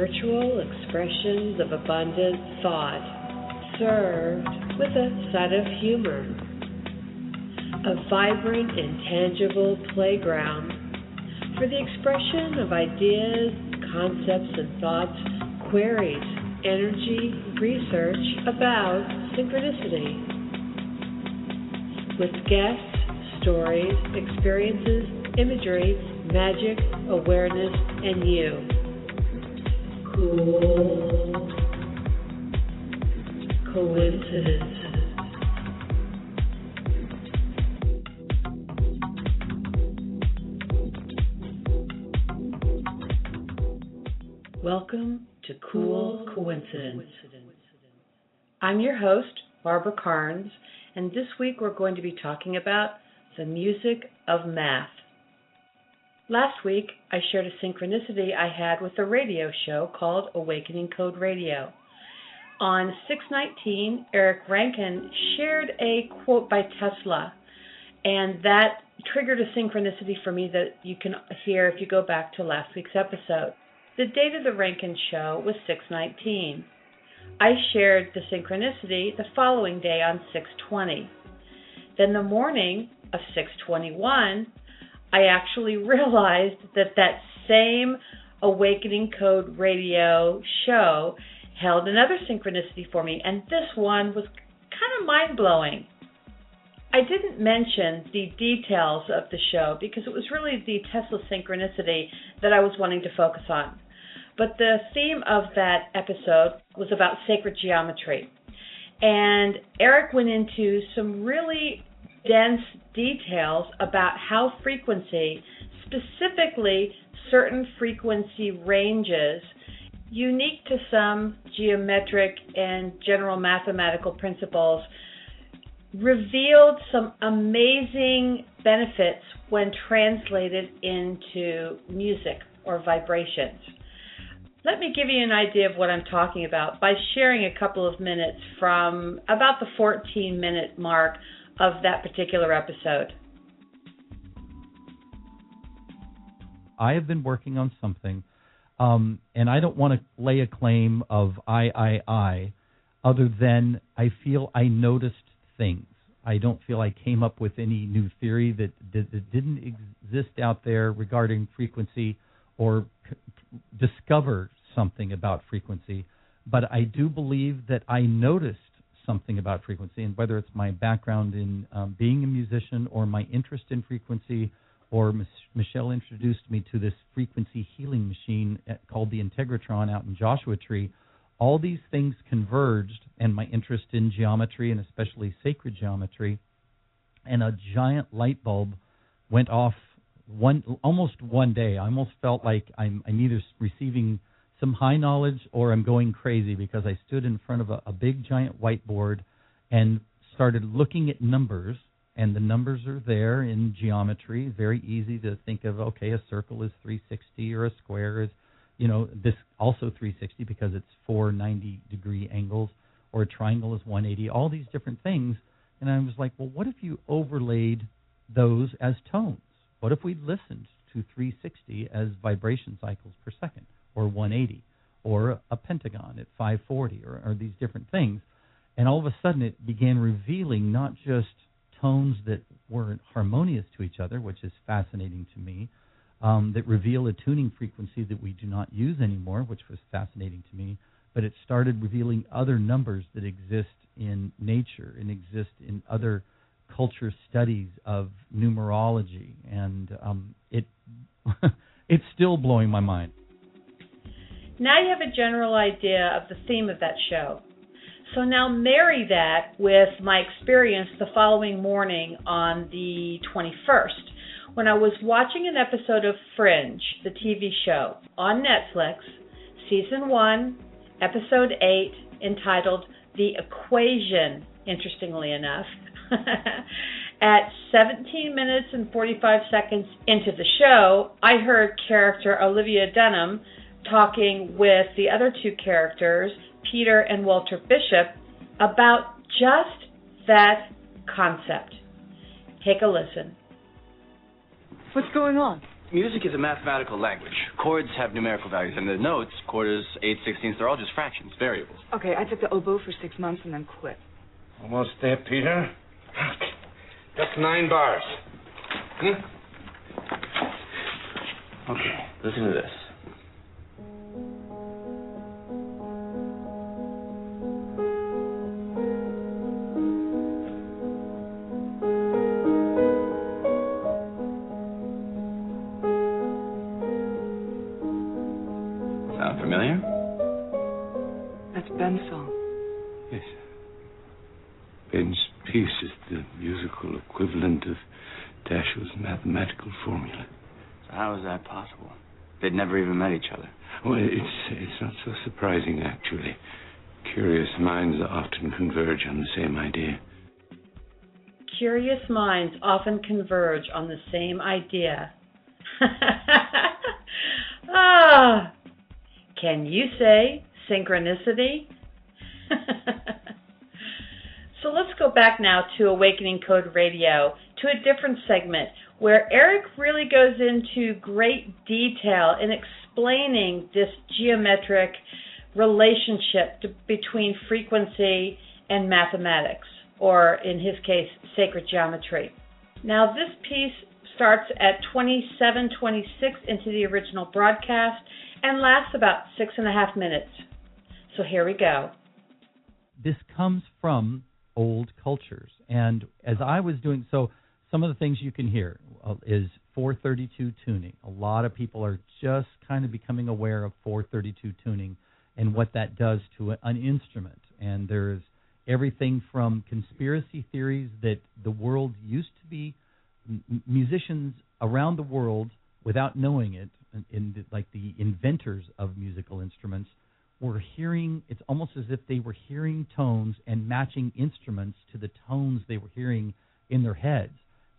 spiritual expressions of abundant thought, served with a side of humor. A vibrant, intangible playground for the expression of ideas, concepts, and thoughts, queries, energy, research about synchronicity. With guests, stories, experiences, imagery, magic, awareness, and you. Cool coincidence. Welcome to Cool Coincidence. I'm your host, Barbara Carnes, and this week we're going to be talking about the music of math. Last week, I shared a synchronicity I had with a radio show called Awakening Code Radio. On 6/19, Eric Rankin shared a quote by Tesla, and that triggered a synchronicity for me that you can hear if you go back to last week's episode. The date of the Rankin show was 6/19. I shared the synchronicity the following day on 6/20. Then the morning of 6/21, I actually realized that same Awakening Code Radio show held another synchronicity for me, and this one was kind of mind-blowing. I didn't mention the details of the show because it was really the Tesla synchronicity that I was wanting to focus on. But the theme of that episode was about sacred geometry. And Eric went into some really dense details about how frequency, specifically certain frequency ranges, unique to some geometric and general mathematical principles, revealed some amazing benefits when translated into music or vibrations. Let me give you an idea of what I'm talking about by sharing a couple of minutes from about the 14-minute mark of that particular episode. I have been working on something, and I don't want to lay a claim of I, other than I feel I noticed things. I don't feel I came up with any new theory that didn't exist out there regarding frequency or discover something about frequency, but I do believe that I noticed something about frequency, and whether it's my background in being a musician or my interest in frequency, or Michelle introduced me to this frequency healing machine called the Integratron out in Joshua Tree, all these things converged, and my interest in geometry and especially sacred geometry, and a giant light bulb went off almost one day. I almost felt like I'm either receiving some high knowledge or I'm going crazy, because I stood in front of a big giant whiteboard and started looking at numbers, and the numbers are there in geometry. Very easy to think of, okay, a circle is 360 or a square is, this also 360 because it's 4 90-degree angles, or a triangle is 180, all these different things. And I was like, well, what if you overlaid those as tones? What if we listened to 360 as vibration cycles per second, or 180, or a pentagon at 540, or these different things? And all of a sudden it began revealing not just tones that weren't harmonious to each other, which is fascinating to me, that reveal a tuning frequency that we do not use anymore, which was fascinating to me, but it started revealing other numbers that exist in nature and exist in other culture studies of numerology, and it's still blowing my mind. Now you have a general idea of the theme of that show. So now marry that with my experience the following morning on the 21st, when I was watching an episode of Fringe, the TV show, on Netflix, Season 1, Episode 8, entitled The Equation, interestingly enough. At 17 minutes and 45 seconds into the show, I heard character Olivia Dunham talking with the other two characters, Peter and Walter Bishop, about just that concept. Take a listen. What's going on? Music is a mathematical language. Chords have numerical values, and the notes, quarters, eighths, sixteenths, they're all just fractions, variables. Okay, I took the oboe for 6 months and then quit. Almost there, Peter. That's 9 bars. Okay, listen to this. Sound familiar? That's Ben's song. Yes. Ben's piece is the musical equivalent of Dashiell's mathematical formula. So how is that possible? They'd never even met each other. Well, it's not so surprising, actually. Curious minds often converge on the same idea. Curious minds often converge on the same idea. Ah, can you say synchronicity? So let's go back now to Awakening Code Radio, to a different segment where Eric really goes into great detail in explaining this geometric relationship between frequency and mathematics, or in his case, sacred geometry. Now this piece starts at 27:26 into the original broadcast and lasts about 6.5 minutes. So here we go. This comes from old cultures. And as I was doing, so some of the things you can hear is 432 tuning. A lot of people are just kind of becoming aware of 432 tuning and what that does to an instrument. And there's everything from conspiracy theories that the world used to be musicians around the world, without knowing it, like the inventors of musical instruments, were hearing, it's almost as if they were hearing tones and matching instruments to the tones they were hearing in their heads.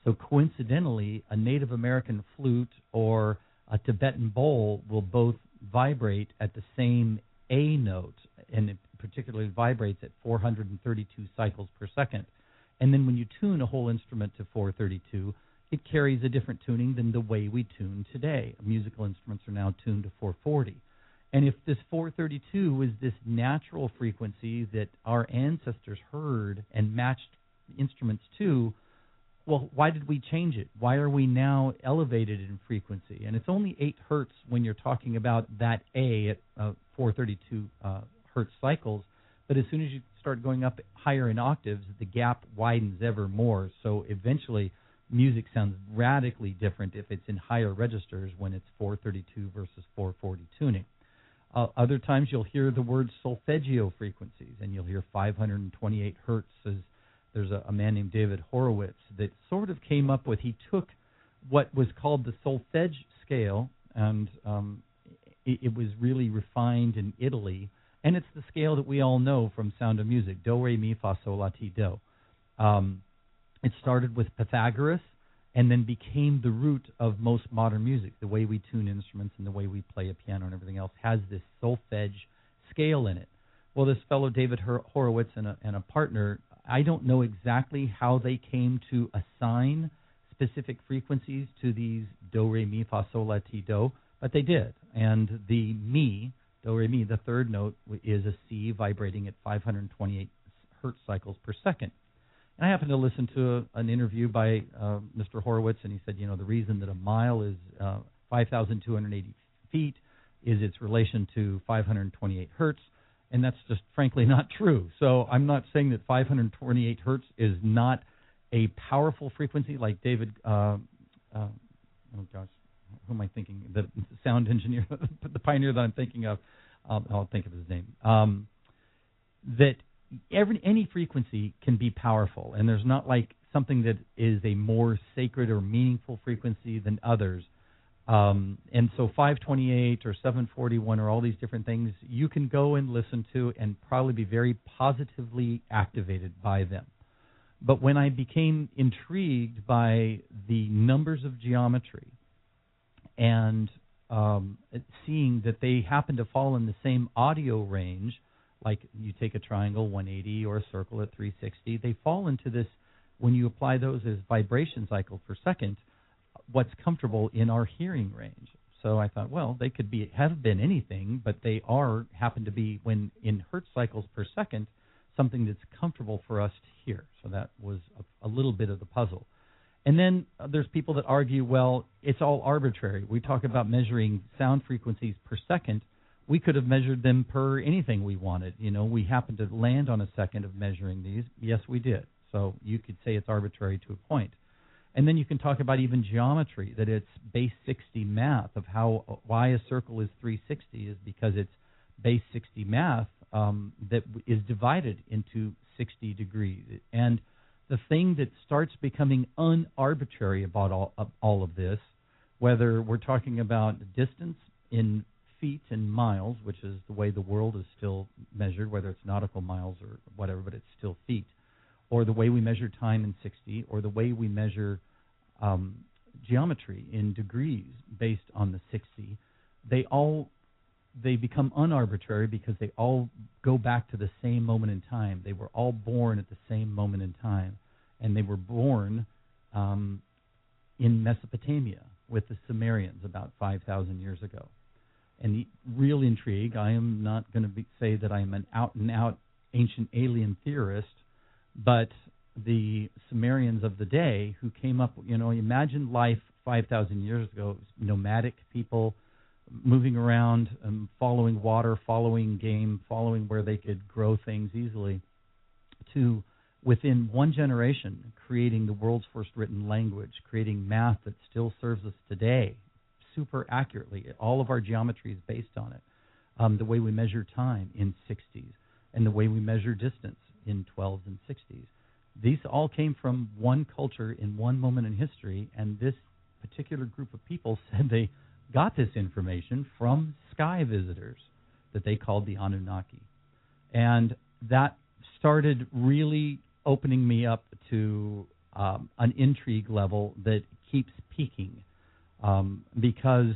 So coincidentally, a Native American flute or a Tibetan bowl will both vibrate at the same A note, and it particularly vibrates at 432 cycles per second. And then when you tune a whole instrument to 432, it carries a different tuning than the way we tune today. Musical instruments are now tuned to 440. And if this 432 is this natural frequency that our ancestors heard and matched instruments to, well, why did we change it? Why are we now elevated in frequency? And it's only 8 hertz when you're talking about that A at 432 hertz cycles. But as soon as you start going up higher in octaves, the gap widens ever more. So eventually, music sounds radically different if it's in higher registers when it's 432 versus 440 tuning. Other times you'll hear the word solfeggio frequencies, and you'll hear 528 hertz. There's a man named David Horowitz that sort of came up with, he took what was called the solfege scale, and it was really refined in Italy, and it's the scale that we all know from Sound of Music, do, re, mi, fa, sol, la, ti, do. It started with Pythagoras and then became the root of most modern music. The way we tune instruments and the way we play a piano and everything else has this solfege scale in it. Well, this fellow David Horowitz and a partner, I don't know exactly how they came to assign specific frequencies to these do, re, mi, fa, sol, la, ti, do, but they did. And the mi, do, re, mi, the third note, is a C vibrating at 528 hertz cycles per second. And I happened to listen to an interview by Mr. Horowitz, and he said, the reason that a mile is 5,280 feet is its relation to 528 hertz, and that's just frankly not true. So I'm not saying that 528 hertz is not a powerful frequency like David, oh gosh, who am I thinking? The sound engineer, the pioneer that I'm thinking of, I'll think of his name, that any frequency can be powerful, and there's not like something that is a more sacred or meaningful frequency than others. And so 528 or 741 or all these different things, you can go and listen to and probably be very positively activated by them. But when I became intrigued by the numbers of geometry and seeing that they happen to fall in the same audio range, like you take a triangle 180 or a circle at 360, they fall into this, when you apply those as vibration cycles per second, what's comfortable in our hearing range. So I thought, well, they could have been anything, but they happen to be, when in hertz cycles per second, something that's comfortable for us to hear. So that was a little bit of the puzzle. And then there's people that argue, well, it's all arbitrary. We talk about measuring sound frequencies per second. We could have measured them per anything we wanted. We happened to land on a second of measuring these. Yes, we did. So you could say it's arbitrary to a point. And then you can talk about even geometry, that it's base 60 math of why a circle is 360 is because it's base 60 math that is divided into 60 degrees. And the thing that starts becoming unarbitrary about all of this, whether we're talking about distance in feet and miles, which is the way the world is still measured, whether it's nautical miles or whatever, but it's still feet, or the way we measure time in 60, or the way we measure geometry in degrees based on the 60, they become unarbitrary because they all go back to the same moment in time. They were all born at the same moment in time, and they were born in Mesopotamia with the Sumerians about 5,000 years ago. And the real intrigue, I am not going to say that I am an out-and-out ancient alien theorist, but the Sumerians of the day who came up, imagine life 5,000 years ago. It was nomadic people moving around, following water, following game, following where they could grow things easily, to within one generation creating the world's first written language, creating math that still serves us today super accurately. All of our geometry is based on it. The way we measure time in 60s and the way we measure distance in 12s and 60s. These all came from one culture in one moment in history, and this particular group of people said they got this information from sky visitors that they called the Anunnaki. And that started really opening me up to an intrigue level that keeps peaking, because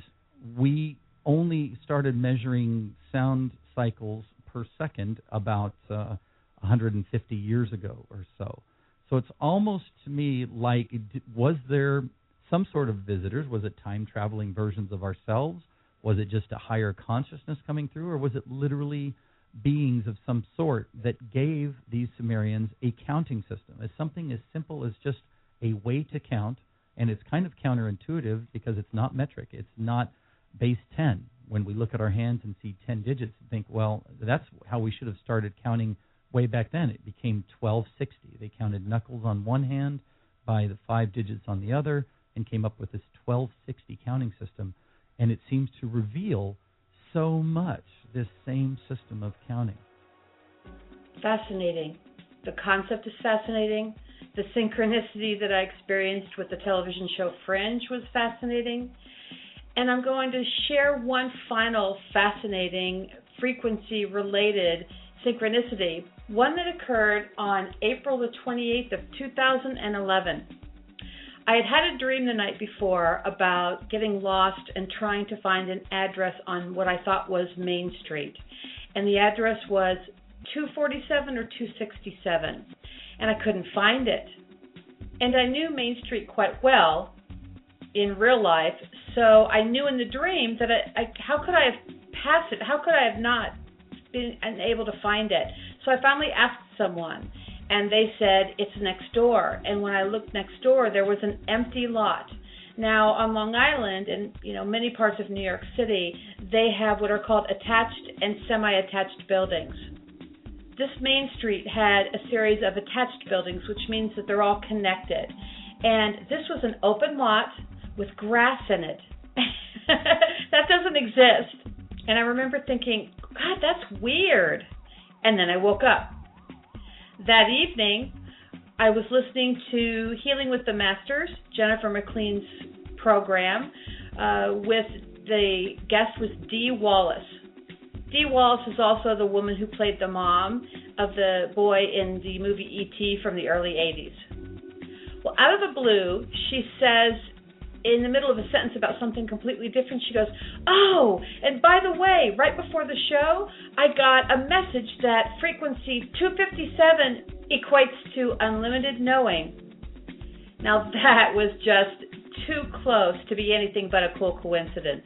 we only started measuring sound cycles per second about 150 years ago or so. So it's almost to me like, was there some sort of visitors? Was it time-traveling versions of ourselves? Was it just a higher consciousness coming through? Or was it literally beings of some sort that gave these Sumerians a counting system? It's something as simple as just a way to count, and it's kind of counterintuitive because it's not metric. It's not base 10. When we look at our hands and see 10 digits and think, well, that's how we should have started counting way back then. It became 1260. They counted knuckles on one hand by the 5 digits on the other and came up with this 1260 counting system. And it seems to reveal so much, this same system of counting. Fascinating. The concept is fascinating. The synchronicity that I experienced with the television show Fringe was fascinating. And I'm going to share one final fascinating frequency-related synchronicity, one that occurred on April the 28th of 2011. I had had a dream the night before about getting lost and trying to find an address on what I thought was Main Street. And the address was 247 or 267. And I couldn't find it. And I knew Main Street quite well in real life, so I knew in the dream that how could I have passed it? How could I have not been able to find it? So I finally asked someone, and they said it's next door. And when I looked next door, there was an empty lot. Now, on Long Island and many parts of New York City, they have what are called attached and semi-attached buildings. This Main Street had a series of attached buildings, which means that they're all connected. And this was an open lot with grass in it. That doesn't exist. And I remember thinking, God, that's weird. And then I woke up. That evening, I was listening to Healing with the Masters, Jennifer McLean's program, with the guest was Dee Wallace. Dee Wallace is also the woman who played the mom of the boy in the movie E.T. from the early 80s. Well, out of the blue, she says, in the middle of a sentence about something completely different, she goes, oh, and by the way, right before the show, I got a message that frequency 257 equates to unlimited knowing. Now that was just too close to be anything but a cool coincidence.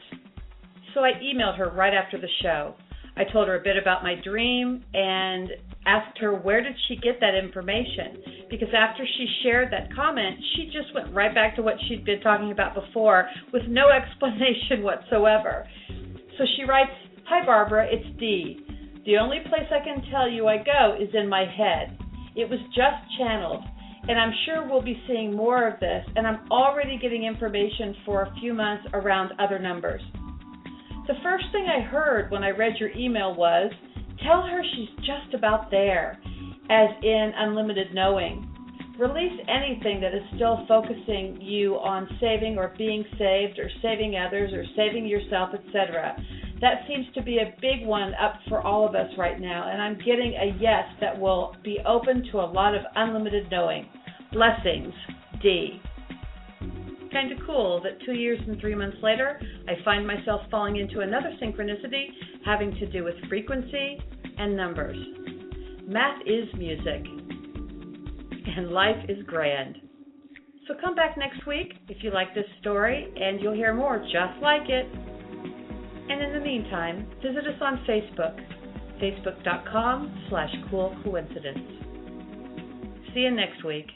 So I emailed her right after the show. I told her a bit about my dream and asked her where did she get that information, because after she shared that comment, she just went right back to what she'd been talking about before with no explanation whatsoever. So she writes, "Hi Barbara, it's Dee. The only place I can tell you I go is in my head. It was just channeled, and I'm sure we'll be seeing more of this, and I'm already getting information for a few months around other numbers." The first thing I heard when I read your email was, tell her she's just about there, as in unlimited knowing. Release anything that is still focusing you on saving or being saved or saving others or saving yourself, etc. That seems to be a big one up for all of us right now, and I'm getting a yes that will be open to a lot of unlimited knowing. Blessings, Dee. Kind of cool that 2 years and 3 months later, I find myself falling into another synchronicity having to do with frequency and numbers. Math is music, and life is grand. So come back next week if you like this story, and you'll hear more just like it. And in the meantime, visit us on Facebook, facebook.com/coolcoincidence. See you next week.